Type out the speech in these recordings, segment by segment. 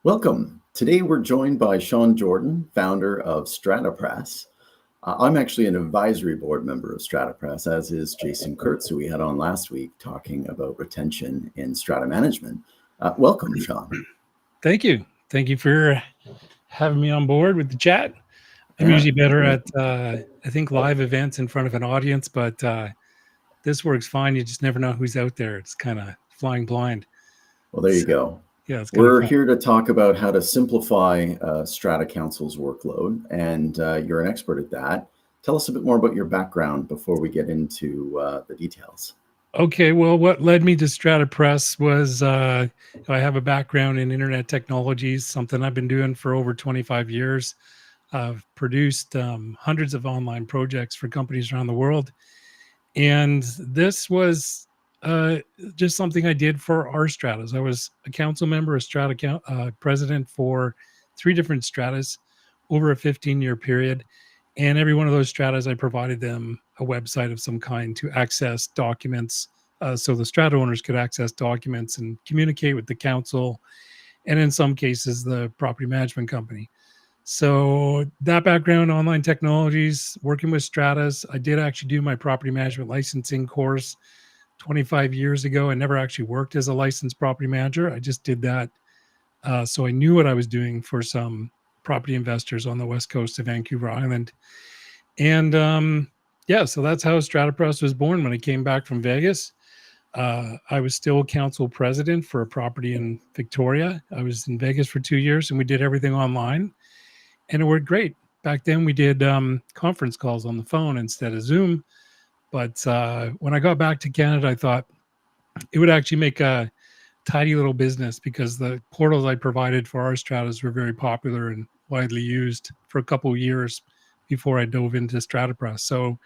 Welcome. Today we're joined by Sean Jordan, founder of StrataPress. I'm actually an advisory board member of StrataPress, as is Jason Kurtz, who we had on last week talking about retention in strata management. Welcome, Sean. Thank you. Thank you for having me on board with the chat. I'm usually better at, I think, live events in front of an audience, but this works fine. You just never know who's out there. It's kind of flying blind. Well, there you go. Yeah, it's We're here to talk about how to simplify Strata Council's workload, and you're an expert at that. Tell us a bit more about your background before we get into the details. Okay, well, what led me to StrataPress was I have a background in internet technologies, something I've been doing for over 25 years. I've produced hundreds of online projects for companies around the world. And this was just something I did for our stratas. I was a council member, a strata president for 3 different stratas over a 15-year period. And every one of those stratas, I provided them a website of some kind to access documents. So the strata owners could access documents and communicate with the council, and in some cases, the property management company. So that background, online technologies, working with stratas. I did actually do my property management licensing course 25 years ago. I never actually worked as a licensed property manager. I just did that. So I knew what I was doing for some property investors on the west coast of Vancouver Island. And yeah, so that's how StrataPress was born. When I came back from Vegas, I was still council president for a property in Victoria. I was in Vegas for 2 years, and we did everything online. And it worked great. Back then, we did conference calls on the phone instead of Zoom. But when I got back to Canada, I thought it would actually make a tidy little business, because the portals I provided for our stratas were very popular and widely used for a couple of years before I dove into StrataPress. So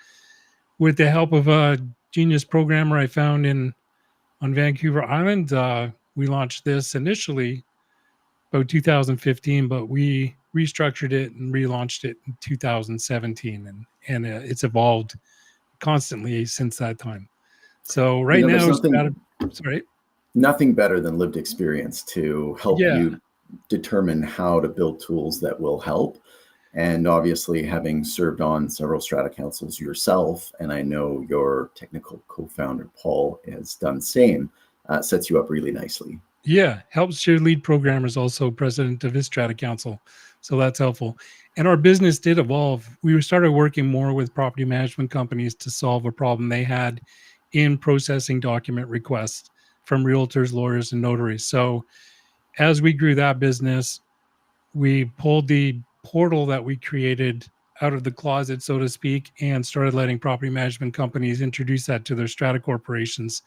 with the help of a genius programmer I found on Vancouver Island, we launched this initially about 2015, but we restructured it and relaunched it in 2017, and it's evolved constantly since that time. So right now, nothing better than lived experience to help you determine how to build tools that will help. And obviously, having served on several strata councils yourself, and I know your technical co-founder Paul has done the same, sets you up really nicely. Yeah, helps your lead programmer is also president of his strata council, so that's helpful. And our business did evolve. We started working more with property management companies to solve a problem they had in processing document requests from realtors, lawyers, and notaries. So as we grew that business, we pulled the portal that we created out of the closet, so to speak, and started letting property management companies introduce that to their strata corporations.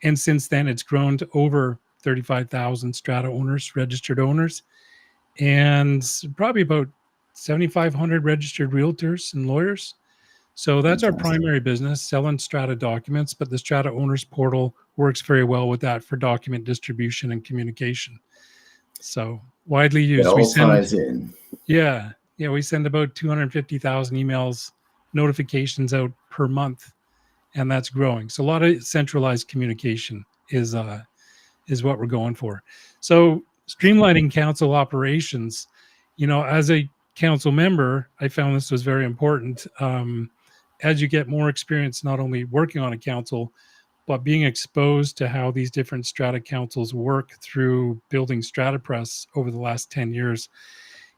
And since then, it's grown to over 35,000 strata owners, registered owners, and probably about 7,500 registered realtors and lawyers. So that's our primary business, selling strata documents, but the strata owners portal works very well with that for document distribution and communication. So widely used. It all ties in. Yeah. We send about 250,000 emails, notifications out per month, and that's growing. So a lot of centralized communication is what we're going for. So streamlining council operations, as a council member, I found this was very important. As you get more experience, not only working on a council, but being exposed to how these different strata councils work through building StrataPress over the last 10 years,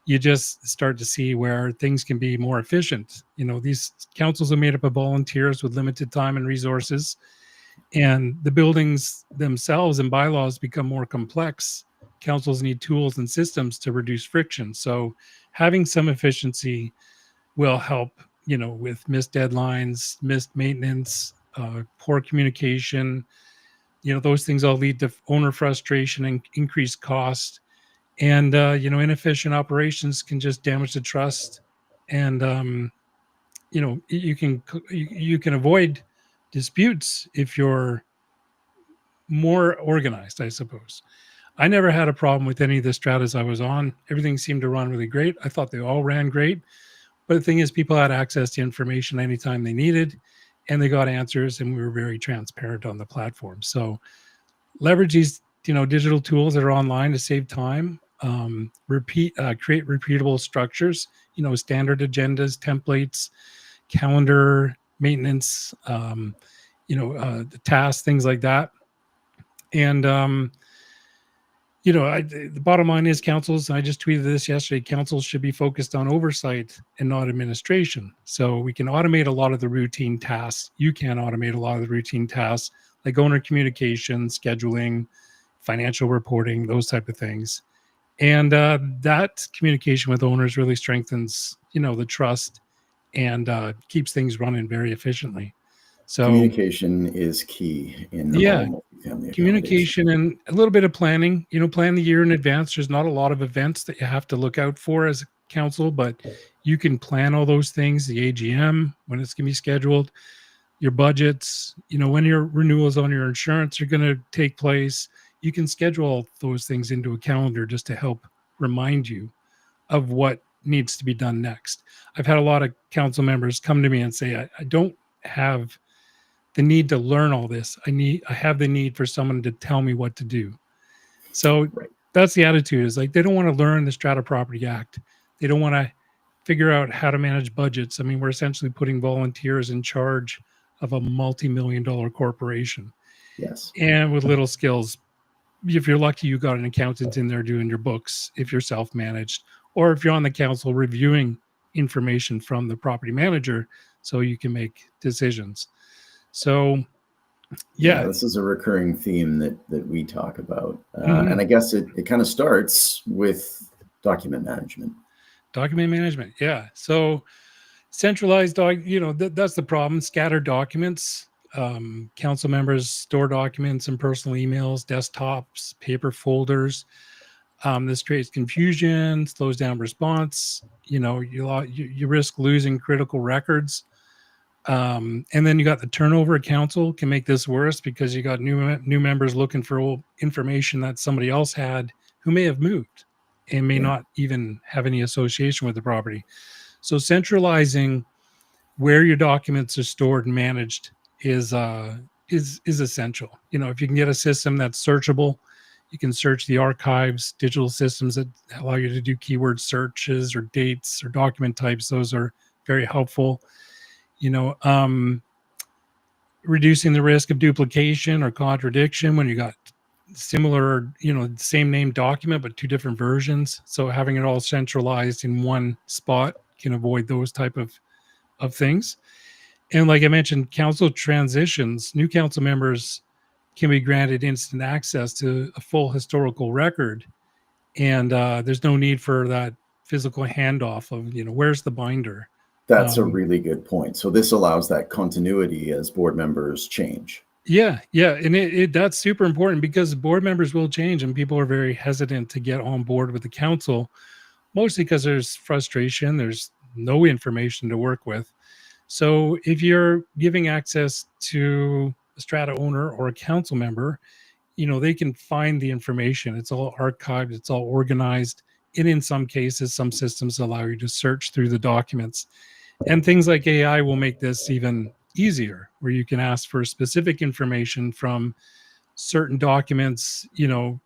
you just start to see where things can be more efficient. These councils are made up of volunteers with limited time and resources, and the buildings themselves and bylaws become more complex. Councils need tools and systems to reduce friction. So having some efficiency will help, with missed deadlines, missed maintenance, poor communication. Those things all lead to owner frustration and increased cost. And, inefficient operations can just damage the trust. And, you can avoid disputes if you're more organized, I suppose. I never had a problem with any of the stratas I was on. Everything seemed to run really great. I thought they all ran great. But the thing is, people had access to information anytime they needed, and they got answers, and we were very transparent on the platform. So leverage these, digital tools that are online to save time. create repeatable structures, standard agendas, templates, calendar, maintenance, the tasks, things like that. And, the bottom line is councils, I just tweeted this yesterday, councils should be focused on oversight and not administration. So we can automate a lot of the routine tasks. You can automate a lot of the routine tasks like owner communication, scheduling, financial reporting, those type of things. And that communication with owners really strengthens, the trust and keeps things running very efficiently. So communication is key in all multifamily communication and a little bit of planning. Plan the year in advance. There's not a lot of events that you have to look out for as a council, but you can plan all those things. The AGM, when it's going to be scheduled, your budgets, when your renewals on your insurance are going to take place. You can schedule those things into a calendar just to help remind you of what needs to be done next. I've had a lot of council members come to me and say, I don't have the need to learn all this. I have the need for someone to tell me what to do. So that's the attitude, is like, they don't want to learn the Strata Property Act. They don't want to figure out how to manage budgets. I mean, we're essentially putting volunteers in charge of a multi-million-dollar corporation. Yes. And with little skills. If you're lucky, you got an accountant in there doing your books, if you're self-managed, or if you're on the council reviewing information from the property manager so you can make decisions. So this is a recurring theme that we talk about. And I guess it kind of starts with document management. So centralized, that's the problem. Scattered documents. Council members store documents in personal emails, desktops, paper folders. This creates confusion, slows down response. You risk losing critical records. And then you got the turnover at council can make this worse, because you got new members looking for old information that somebody else had who may have moved and may not even have any association with the property. So centralizing where your documents are stored and managed is essential. If you can get a system that's searchable, you can search the archives, digital systems that allow you to do keyword searches or dates or document types. Those are very helpful. Reducing the risk of duplication or contradiction when you got similar, same name document, but two different versions. So having it all centralized in one spot can avoid those type of things. And like I mentioned, council transitions, new council members can be granted instant access to a full historical record. And there's no need for that physical handoff of, where's the binder? That's a really good point. So this allows that continuity as board members change. Yeah. And that's super important, because board members will change and people are very hesitant to get on board with the council, mostly because there's frustration. There's no information to work with. So if you're giving access to a Strata owner or a council member, they can find the information. It's all archived, it's all organized. And in some cases, some systems allow you to search through the documents. And things like AI will make this even easier, where you can ask for specific information from certain documents, like your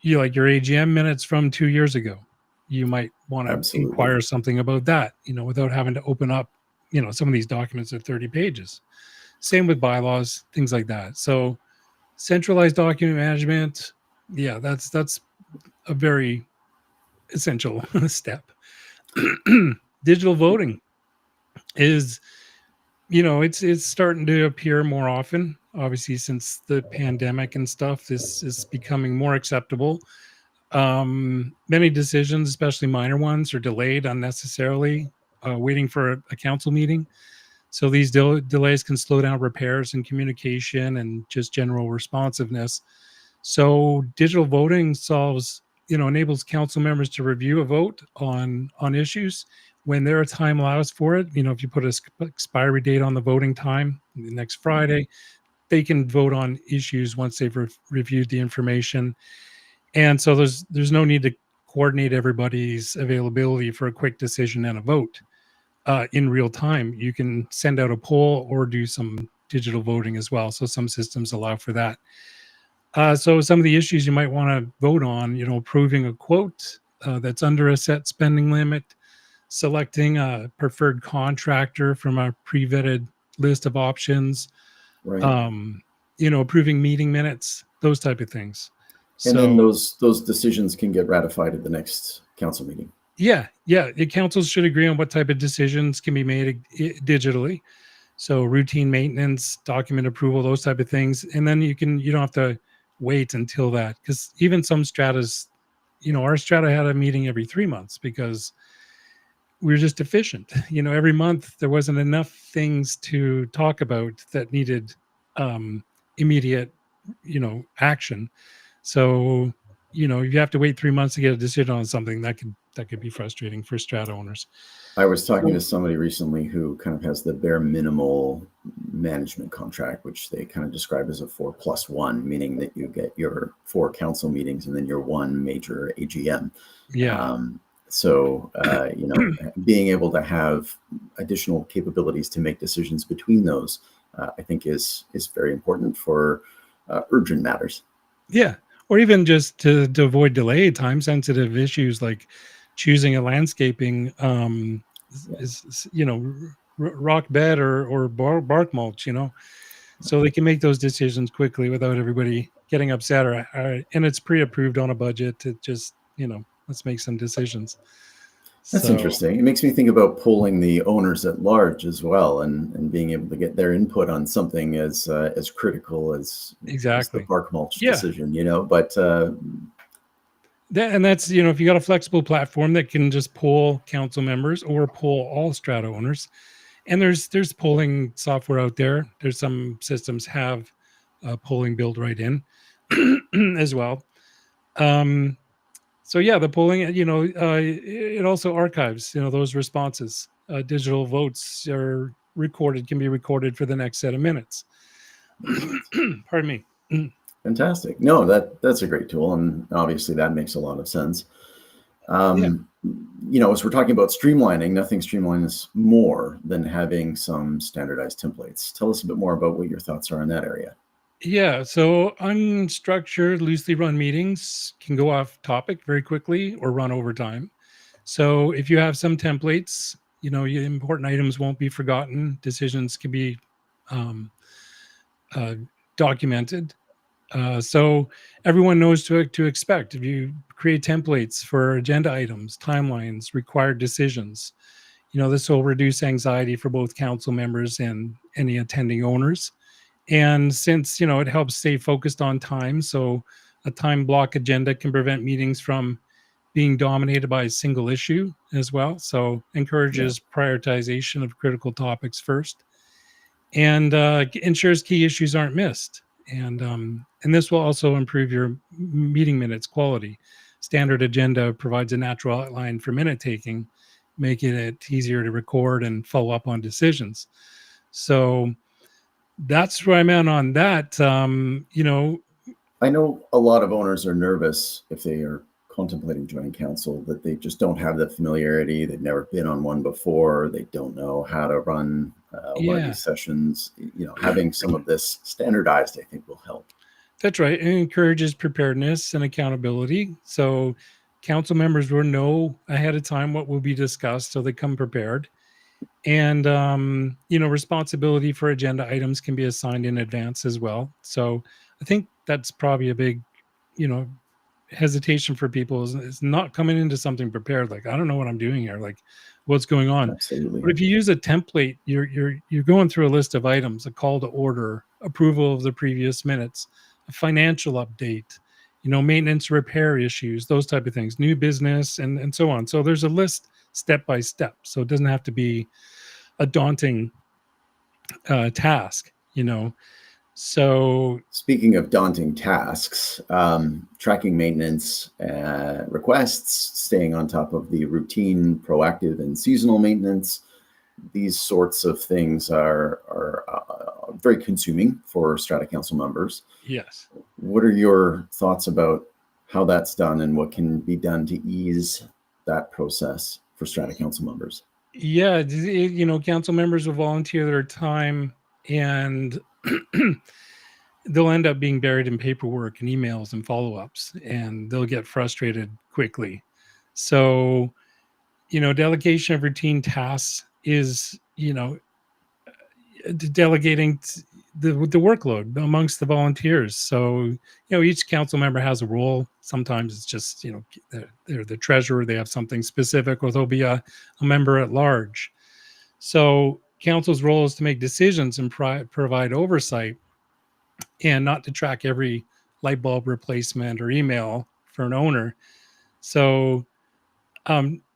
AGM minutes from 2 years ago. You might want to inquire something about that, without having to open up, some of these documents are 30 pages. Same with bylaws, things like that. So centralized document management, that's a very essential step. Digital voting is, it's starting to appear more often. Obviously, since the pandemic and stuff, this is becoming more acceptable. Many decisions, especially minor ones, are delayed unnecessarily, waiting for a council meeting. So these delays can slow down repairs and communication and just general responsiveness. So digital voting enables council members to review a vote on issues when their time allows for it. If you put an expiry date on the voting time, next Friday, they can vote on issues once they've reviewed the information. And so there's no need to coordinate everybody's availability for a quick decision and a vote in real time. You can send out a poll or do some digital voting as well. So some systems allow for that. So some of the issues you might want to vote on, approving a quote that's under a set spending limit, selecting a preferred contractor from a pre-vetted list of options, Right. Approving meeting minutes, those type of things. And then those decisions can get ratified at the next council meeting. Yeah. The councils should agree on what type of decisions can be made digitally. So routine maintenance, document approval, those type of things. And then you don't have to wait until that, because even some stratas, our strata had a meeting every 3 months because we were just efficient. Every month there wasn't enough things to talk about that needed immediate, action. So, if you have to wait 3 months to get a decision on something, that could be frustrating for strata owners. I was talking to somebody recently who kind of has the bare minimal management contract, which they kind of describe as a 4+1, meaning that you get your 4 council meetings and then your 1 major AGM. Yeah. So, being able to have additional capabilities to make decisions between those, I think is very important for urgent matters. Yeah. Or even just to avoid delay, time sensitive issues like choosing a landscaping, rock bed or bark mulch, so they can make those decisions quickly without everybody getting upset and it's pre-approved on a budget. It just, let's make some decisions. That's interesting. It makes me think about polling the owners at large as well, and being able to get their input on something as critical as the bark mulch decision, but and that's, if you got a flexible platform that can just poll council members or poll all strata owners, and there's polling software out there. There's some systems have polling built right in as well. So the polling, it also archives, those responses. Digital votes can be recorded for the next set of minutes. Pardon me. Fantastic. No, that's a great tool, and obviously that makes a lot of sense. As we're talking about streamlining, nothing streamlines more than having some standardized templates. Tell us a bit more about what your thoughts are in that area. Yeah, so unstructured, loosely run meetings can go off topic very quickly or run over time. So if you have some templates, your important items won't be forgotten. Decisions can be documented. So everyone knows to expect. If you create templates for agenda items, timelines, required decisions, this will reduce anxiety for both council members and any attending owners. And since, it helps stay focused on time, so a time block agenda can prevent meetings from being dominated by a single issue as well. So encourages prioritization of critical topics first, and ensures key issues aren't missed. And this will also improve your meeting minutes quality. Standard agenda provides a natural outline for minute taking, making it easier to record and follow up on decisions. So that's where I'm at on that. I know a lot of owners are nervous if they are contemplating joining council, that they just don't have the familiarity. They've never been on one before. They don't know how to run one of these sessions. Having some of this standardized, I think, will help. That's right. It encourages preparedness and accountability. So council members will know ahead of time what will be discussed, so they come prepared. And, responsibility for agenda items can be assigned in advance as well. So I think that's probably a big, hesitation for people is not coming into something prepared. Like, I don't know what I'm doing here. Like, what's going on? Absolutely. But if you use a template, you're going through a list of items, a call to order, approval of the previous minutes, a financial update, maintenance, repair issues, those type of things, new business, and so on. So there's a list step by step. So it doesn't have to be a daunting task, So speaking of daunting tasks, tracking maintenance requests, staying on top of the routine, proactive, and seasonal maintenance, these sorts of things are very consuming for Strata Council members. Yes. What are your thoughts about how that's done and what can be done to ease that process for Strata Council members? Yeah, council members will volunteer their time, and they'll end up being buried in paperwork and emails and follow-ups, and they'll get frustrated quickly. So, delegation of routine tasks is, delegating the workload amongst the volunteers. So, each council member has a role. Sometimes it's just, they're the treasurer, they have something specific, or there'll be a member at large. So council's role is to make decisions and provide oversight, and not to track every light bulb replacement or email for an owner. So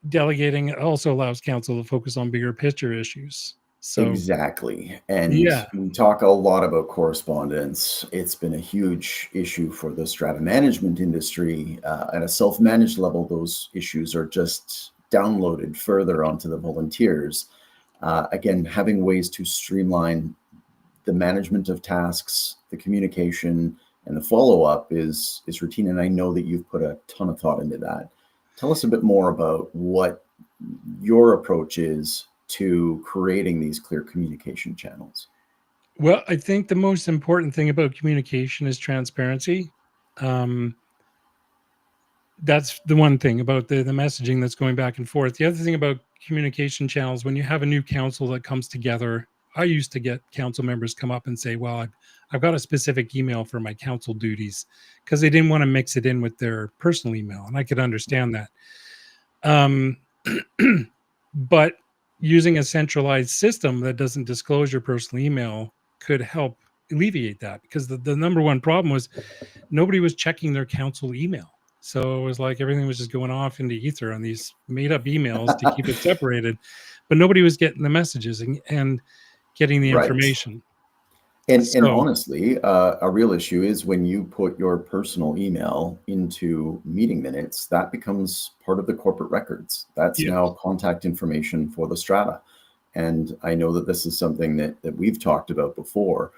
delegating also allows council to focus on bigger picture issues. So exactly. And yeah, we talk a lot about correspondence. It's been a huge issue for the strata management industry. At a self-managed level, those issues are just downloaded further onto the volunteers. Again, having ways to streamline the management of tasks, the communication, and the follow-up is routine. And I know that you've put a ton of thought into that. Tell us a bit more about what your approach is to creating these clear communication channels. Well, I think the most important thing about communication is transparency. That's the one thing about the messaging that's going back and forth. The other thing about communication channels, when you have a new council that comes together, I used to get council members come up and say, well, I've got a specific email for my council duties, because they didn't want to mix it in with their personal email. And I could understand that. But using a centralized system that doesn't disclose your personal email could help alleviate that, because the number one problem was nobody was checking their council email. So it was like everything was just going off into ether on these made up emails to keep it separated, but nobody was getting the messages and getting the information. And honestly, a real issue is when you put your personal email into meeting minutes, that becomes part of the corporate records. That's now contact information for the strata. And I know that this is something that we've talked about before.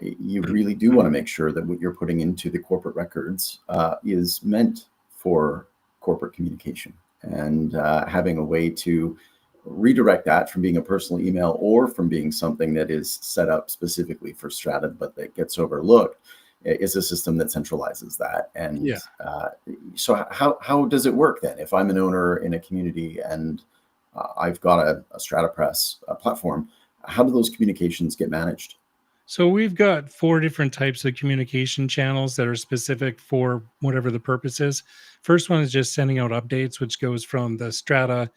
You really do want to make sure that what you're putting into the corporate records is meant for corporate communication, and having a way to redirect that from being a personal email or from being something that is set up specifically for strata but that gets overlooked is a system that centralizes that. And so how does it work then? If I'm an owner in a community and I've got a StrataPress platform, how do those communications get managed? So we've got 4 different types of communication channels that are specific for whatever the purpose is. First one is just sending out updates, which goes from the strata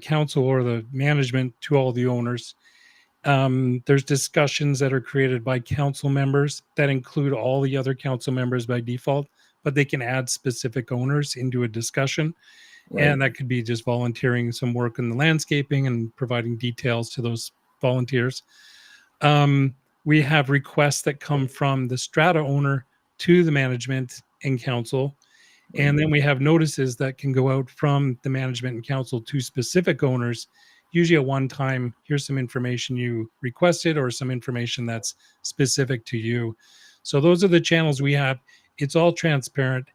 council or the management to all the owners. There's discussions that are created by council members that include all the other council members by default, but they can add specific owners into a discussion. Right. And that could be just volunteering some work in the landscaping and providing details to those volunteers. We have requests that come from the strata owner to the management and council. And then we have notices that can go out from the management and council to specific owners, usually at one time. Here's some information you requested, or some information that's specific to you. So those are the channels we have. It's all transparent.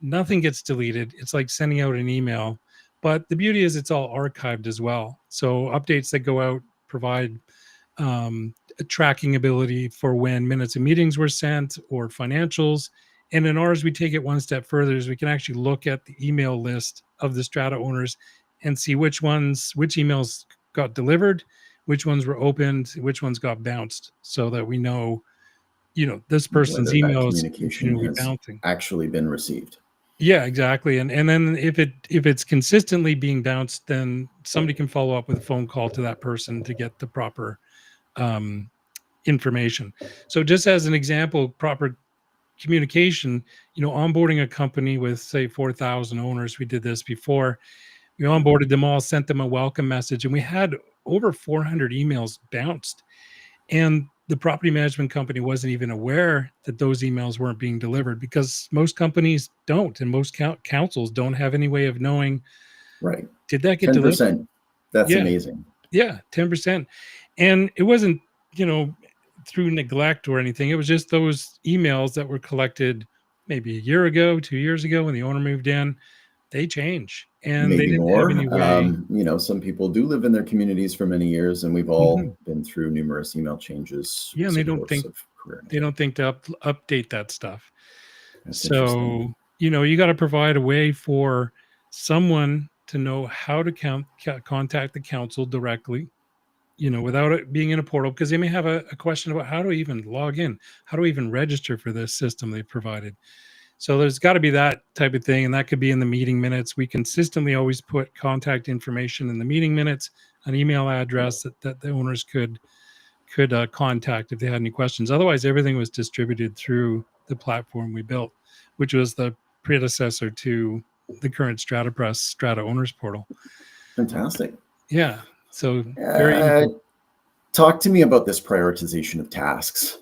Nothing gets deleted. It's like sending out an email. But the beauty is it's all archived as well. So updates that go out provide a tracking ability for when minutes of meetings were sent or financials. And in ours, we take it one step further, is we can actually look at the email list of the strata owners and see which emails got delivered, which ones were opened, which ones got bounced, so that we know, this person's email is continually bouncing. Actually been received. Yeah, exactly. And then if it's consistently being bounced, then somebody can follow up with a phone call to that person to get the proper information. So just as an example, proper communication, onboarding a company with say 4,000 owners, we did this before. We onboarded them all, sent them a welcome message, and we had over 400 emails bounced. And the property management company wasn't even aware that those emails weren't being delivered, because most companies don't, and most councils don't have any way of knowing. Right. Did that get 10%. Delivered? That's amazing. Yeah, 10%. And it wasn't, through neglect or anything. It was just those emails that were collected maybe a year ago, 2 years ago, when the owner moved in. They change, and maybe they didn't more. Have any way. Some people do live in their communities for many years, and we've all been through numerous email changes. Yeah, and they don't think They don't think to update that stuff. That's so, you got to provide a way for someone to know how to contact the council directly, without it being in a portal, because they may have a question about how to even log in, how to even register for this system they've provided. So there's got to be that type of thing, and that could be in the meeting minutes. We consistently always put contact information in the meeting minutes, an email address that the owners could contact if they had any questions. Otherwise, everything was distributed through the platform we built, which was the predecessor to the current StrataPress Strata Owners Portal. Fantastic. Yeah. So very talk to me about this prioritization of tasks.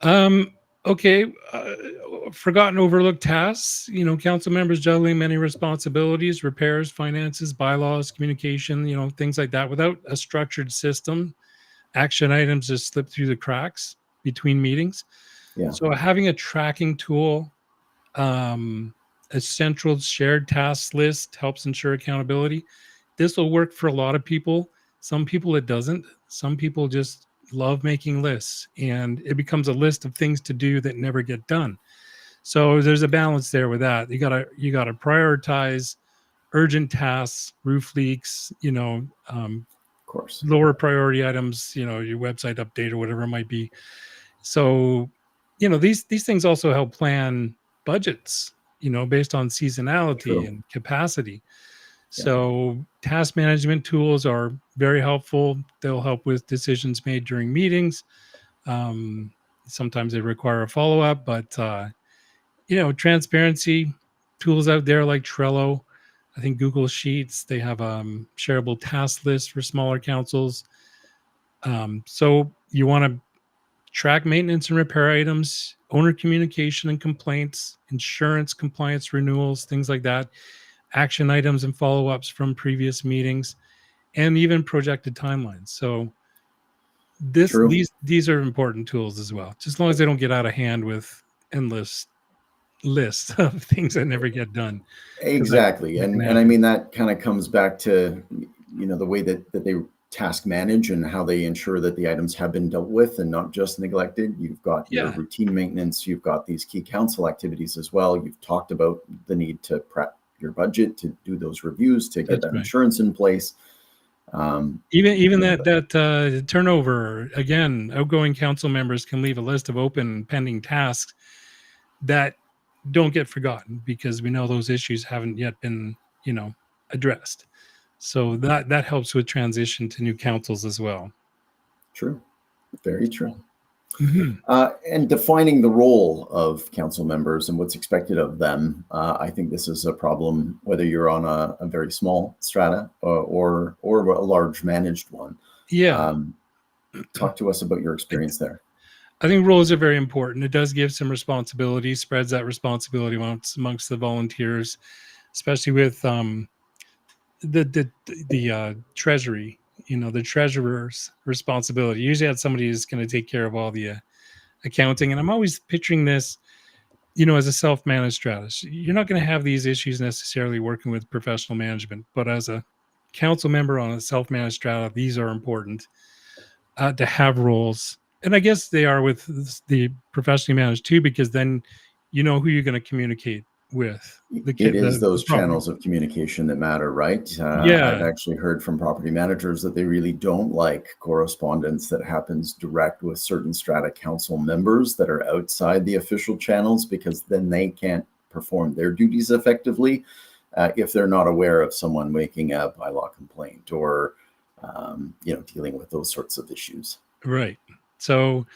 Okay. Forgotten, overlooked tasks, council members juggling many responsibilities, repairs, finances, bylaws, communication, things like that. Without a structured system, action items just slip through the cracks between meetings. Yeah. So having a tracking tool, a central shared tasks list helps ensure accountability. This will work for a lot of people. Some people it doesn't. Some people just love making lists, and it becomes a list of things to do that never get done. So there's a balance there with that. You gotta prioritize urgent tasks, roof leaks, of course, lower priority items, your website update or whatever it might be. So, these things also help plan budgets, based on seasonality and capacity. So task management tools are very helpful. They'll help with decisions made during meetings. Sometimes they require a follow-up, but transparency tools out there like Trello. I think Google Sheets, they have shareable task lists for smaller councils. So you want to track maintenance and repair items, owner communication and complaints, insurance compliance renewals, things like that, action items and follow-ups from previous meetings, and even projected timelines. So these are important tools as well, just as long as they don't get out of hand with endless lists of things that never get done. Exactly. And I mean, that kind of comes back to, the way that they task manage and how they ensure that the items have been dealt with and not just neglected. You've got your routine maintenance. You've got these key council activities as well. You've talked about the need to prep your budget, to do those reviews, to get that insurance in place. Even that turnover, again, outgoing council members can leave a list of open pending tasks that don't get forgotten because we know those issues haven't yet been, addressed. So that helps with transition to new councils as well. True. Very true. Mm-hmm. And defining the role of council members and what's expected of them. I think this is a problem, whether you're on a very small strata or a large managed one. Yeah. Talk to us about your experience there. I think roles are very important. It does give some responsibility, spreads that responsibility amongst the volunteers, especially with the treasury, the treasurer's responsibility. Usually had somebody who's going to take care of all the accounting. And I'm always picturing this, as a self-managed strategist. You're not going to have these issues necessarily working with professional management, but as a council member on a self-managed strata, these are important to have roles. And I guess they are with the professionally managed too, because then you know who you're going to communicate with. It is those channels of communication that matter, right? I've actually heard from property managers that they really don't like correspondence that happens direct with certain strata council members that are outside the official channels, because then they can't perform their duties effectively if they're not aware of someone making a bylaw complaint or dealing with those sorts of issues. Right. So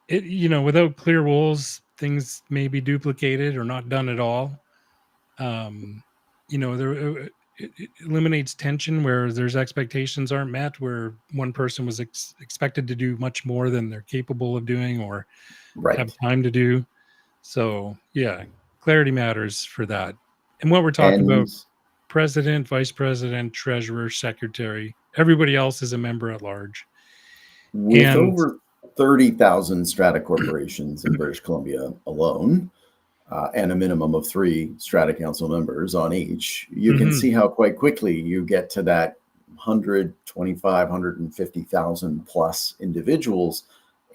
without clear rules, things may be duplicated or not done at all. It eliminates tension where there's expectations aren't met, where one person was expected to do much more than they're capable of doing or have time to do. So clarity matters for that. And what we're talking about, president, vice president, treasurer, secretary, everybody else is a member at large. With over 30,000 strata corporations in British Columbia alone, and a minimum of 3 strata council members on each, you can see how quite quickly you get to that 125,000, 150,000 plus individuals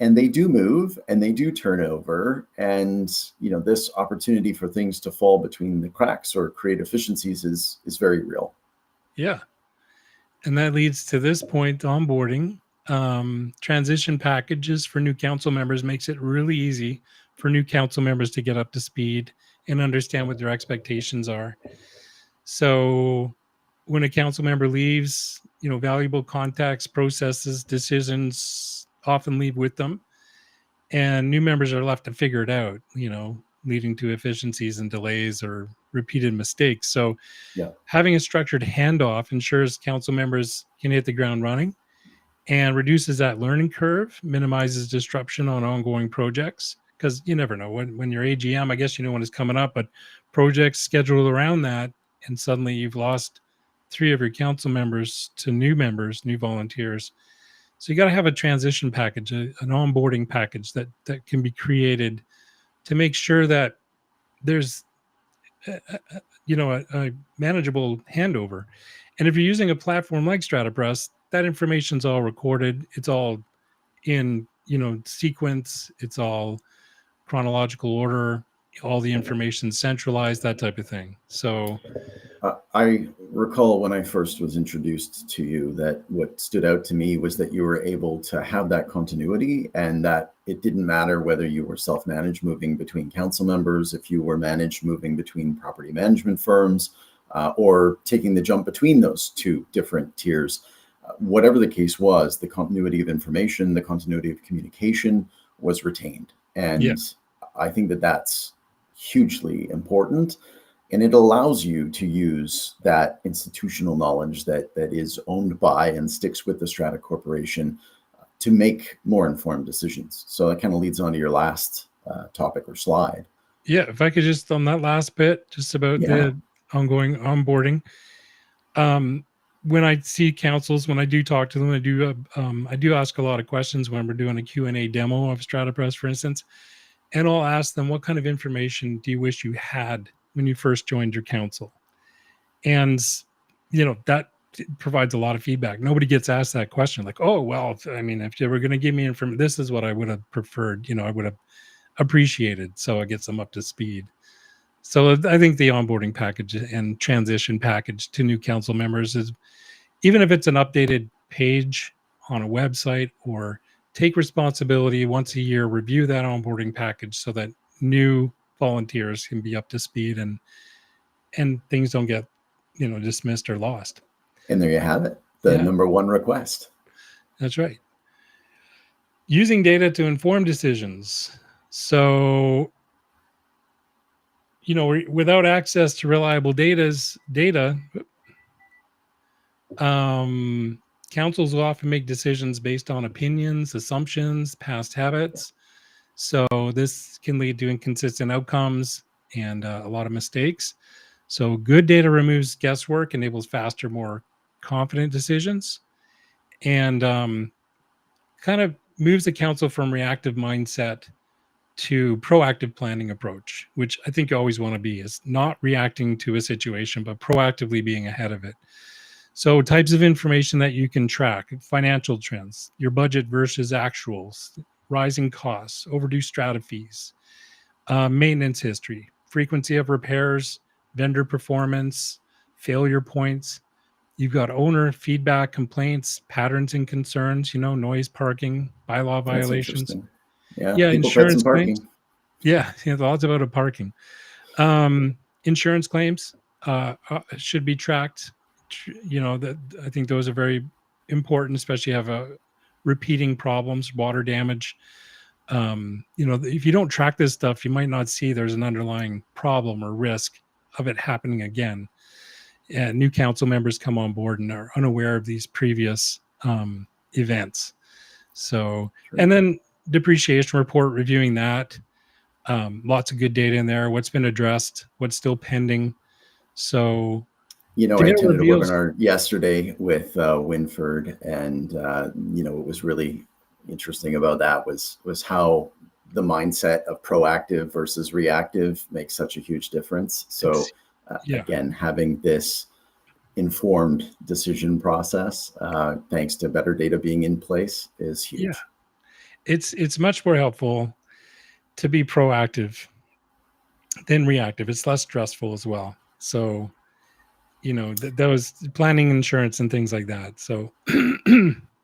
And they do move and they do turn over. And, this opportunity for things to fall between the cracks or create efficiencies is very real. Yeah. And that leads to this point, onboarding. Transition packages for new council members makes it really easy for new council members to get up to speed and understand what their expectations are. So when a council member leaves, valuable contacts, processes, decisions often leave with them. And new members are left to figure it out, leading to efficiencies and delays or repeated mistakes. So having a structured handoff ensures council members can hit the ground running and reduces that learning curve, minimizes disruption on ongoing projects. Because you never know when your AGM, I guess when it's coming up, but projects scheduled around that, and suddenly you've lost 3 of your council members to new members, new volunteers. So you got to have a transition package, an onboarding package that can be created to make sure that there's a manageable handover. And if you're using a platform like StrataPress, that information's all recorded. It's all in sequence. It's all chronological order. All the information centralized, that type of thing. So I recall when I first was introduced to you that what stood out to me was that you were able to have that continuity, and that it didn't matter whether you were self-managed moving between council members, if you were managed moving between property management firms, or taking the jump between those 2 different tiers. Whatever the case was, the continuity of information, the continuity of communication was retained. And I think that that's hugely important. And it allows you to use that institutional knowledge that is owned by and sticks with the Strata Corporation to make more informed decisions. So that kind of leads on to your last topic or slide. Yeah, if I could just on that last bit, just about the ongoing onboarding. When I see councils, when I do talk to them, I do ask a lot of questions when we're doing a Q&A demo of StrataPress, for instance, and I'll ask them, what kind of information do you wish you had when you first joined your council? And, that provides a lot of feedback. Nobody gets asked that question like, oh, well, I mean, if you were going to give me information, this is what I would have preferred, I would have appreciated. So it gets them up to speed. So I think the onboarding package and transition package to new council members is, even if it's an updated page on a website, or take responsibility once a year, review that onboarding package so that new volunteers can be up to speed and things don't get, dismissed or lost. And there you have it. The number 1 request. That's right. Using data to inform decisions. So, without access to reliable data, councils will often make decisions based on opinions, assumptions, past habits. So this can lead to inconsistent outcomes and a lot of mistakes. So good data removes guesswork, enables faster, more confident decisions, and kind of moves the council from reactive mindset to proactive planning approach, which I think you always want to be, is not reacting to a situation, but proactively being ahead of it. So types of information that you can track: financial trends, your budget versus actuals, rising costs, overdue strata fees, maintenance history, frequency of repairs, vendor performance, failure points. You've got owner feedback, complaints, patterns and concerns, noise, parking, bylaw violations. Yeah, insurance claims. Yeah, lots about parking. Insurance claims should be tracked. That I think those are very important, especially if you have repeating problems, water damage. If you don't track this stuff, you might not see there's an underlying problem or risk of it happening again. And new council members come on board and are unaware of these previous events. So, and then depreciation report, reviewing that. Lots of good data in there. What's been addressed? What's still pending? So, I attended a webinar yesterday with Winford, and what was really interesting about that was how the mindset of proactive versus reactive makes such a huge difference. So again, having this informed decision process, thanks to better data being in place, is huge. it's much more helpful to be proactive than reactive. It's less stressful as well. So, those planning insurance and things like that. So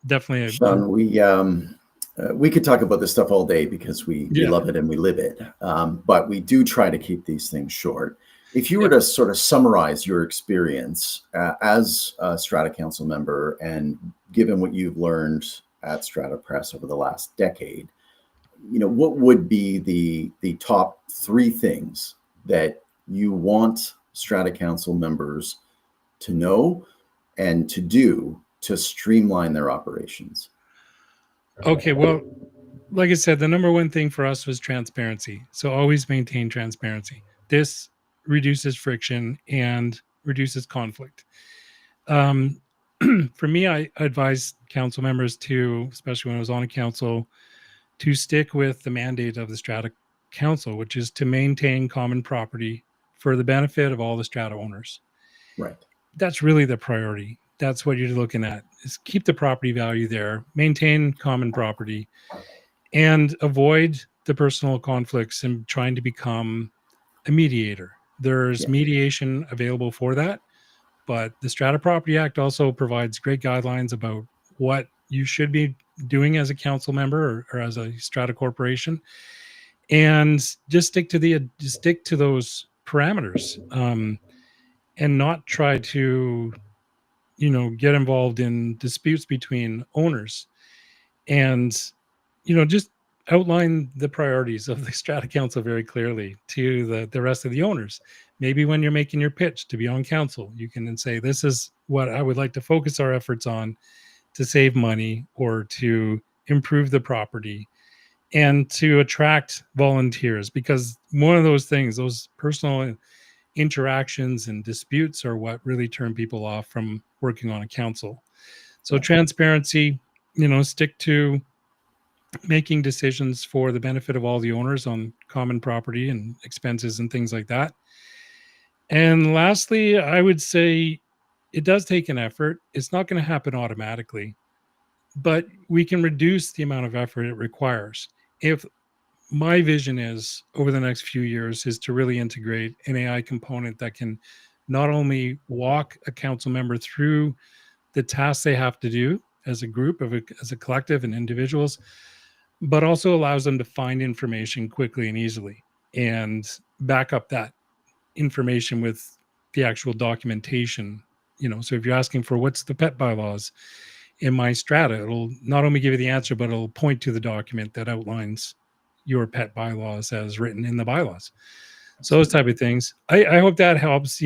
definitely. Sean, we could talk about this stuff all day because we love it and we live it. But we do try to keep these things short. If you were to sort of summarize your experience as a Strata Council member, and given what you've learned at StrataPress over the last decade, what would be the top 3 things that you want Strata Council members to know and to do to streamline their operations? Okay, well, like I said, the number one thing for us was transparency. So always maintain transparency. This reduces friction and reduces conflict. For me, I advise council members to, especially when I was on a council, to stick with the mandate of the Strata Council, which is to maintain common property for the benefit of all the Strata owners. Right. That's really the priority. That's what you're looking at, is keep the property value there, maintain common property, and avoid the personal conflicts and trying to become a mediator. There's mediation available for that, but the Strata Property Act also provides great guidelines about what you should be doing as a council member or as a Strata corporation, and just stick to those parameters, and not try to get involved in disputes between owners, and just outline the priorities of the Strata Council very clearly to the rest of the owners. Maybe when you're making your pitch to be on council, you can then say, this is what I would like to focus our efforts on to save money or to improve the property and to attract volunteers, because one of those things, those personal interactions and disputes, are what really turn people off from working on a council. So transparency, stick to making decisions for the benefit of all the owners on common property and expenses and things like that. And lastly, I would say it does take an effort. It's not going to happen automatically, but we can reduce the amount of effort it requires. If my vision is over the next few years is to really integrate an AI component that can not only walk a council member through the tasks they have to do as a group, as a collective and individuals, but also allows them to find information quickly and easily and back up that information with the actual documentation. So if you're asking for what's the pet bylaws in my Strata, it'll not only give you the answer, but it'll point to the document that outlines your pet bylaws as written in the bylaws. So those type of things. I hope that helps.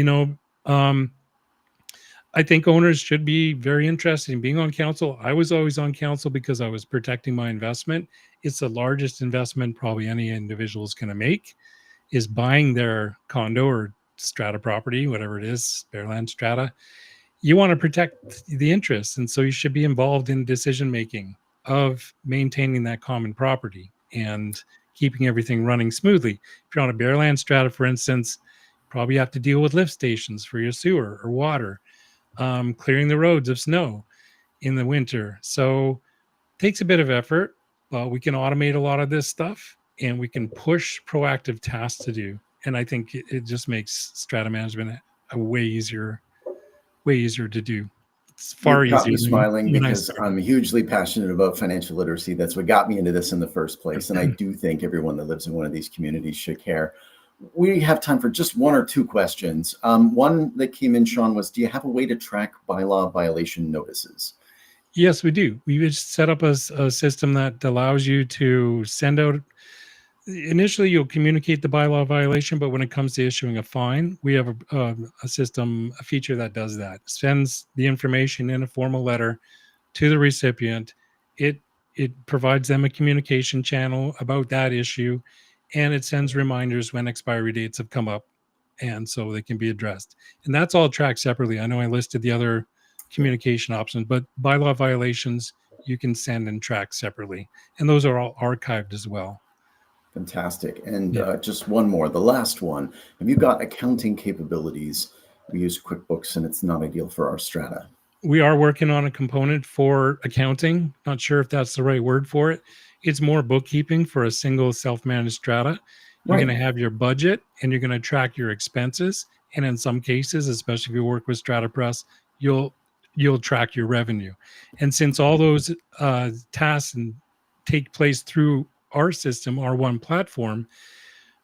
I think owners should be very interested in being on council. I was always on council because I was protecting my investment. It's the largest investment probably any individual is going to make, is buying their condo or strata property, whatever it is, Bearland Strata. You want to protect the interests, and so you should be involved in decision making of maintaining that common property and keeping everything running smoothly. If you're on a Bearland Strata, for instance, probably have to deal with lift stations for your sewer or water, clearing the roads of snow in the winter. So it takes a bit of effort, but we can automate a lot of this stuff and we can push proactive tasks to do. And I think it just makes strata management a way easier to do. It's far easier. Got me smiling because I'm hugely passionate about financial literacy. That's what got me into this in the first place. And I do think everyone that lives in one of these communities should care. We have time for just 1 or 2 questions. One that came in, Sean, was, do you have a way to track bylaw violation notices? Yes, we do. We just set up a system that allows you to send out. Initially, you'll communicate the bylaw violation, but when it comes to issuing a fine, we have a system, a feature that does that. Sends the information in a formal letter to the recipient. It provides them a communication channel about that issue, and it sends reminders when expiry dates have come up, and so they can be addressed. And that's all tracked separately. I know I listed the other communication options, but bylaw violations you can send and track separately, and those are all archived as well. Fantastic. And just one more, the last one. Have you got accounting capabilities? We use QuickBooks and it's not ideal for our strata. we are working on a component for accounting. Not sure if that's the right word for it. It's more bookkeeping for a single self-managed strata. You're going to have your budget and you're going to track your expenses. And in some cases, especially if you work with StrataPress, you'll track your revenue. And since all those tasks take place through our system, our one platform,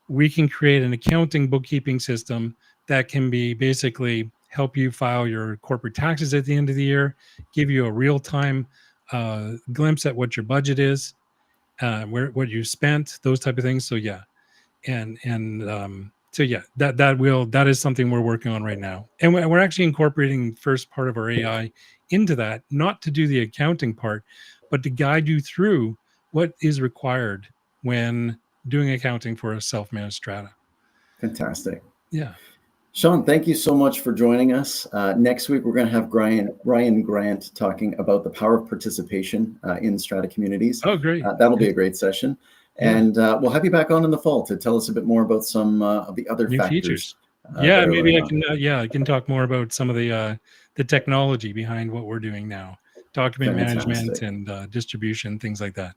we can create an accounting bookkeeping system that can be basically help you file your corporate taxes at the end of the year, give you a real-time glimpse at what your budget is, what you spent, those type of things. So yeah, so yeah, that is something we're working on right now, and we're actually incorporating first part of our AI into that, not to do the accounting part, but to guide you through what is required when doing accounting for a self-managed strata. Fantastic. Yeah. Sean, thank you so much for joining us. Next week, we're going to have Ryan Grant talking about the power of participation in strata communities. Oh, great. That'll be a great session. Yeah. And we'll have you back on in the fall to tell us a bit more about some of the other new factors. Features. Yeah, maybe I can. I can talk more about some of the technology behind what we're doing now, document management and distribution, things like that.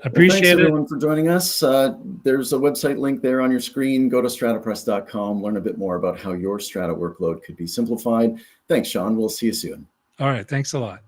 Appreciate thanks everyone for joining us. There's a website link there on your screen. Go to stratapress.com, learn a bit more about how your strata workload could be simplified. Thanks, Sean. We'll see you soon. All right. Thanks a lot.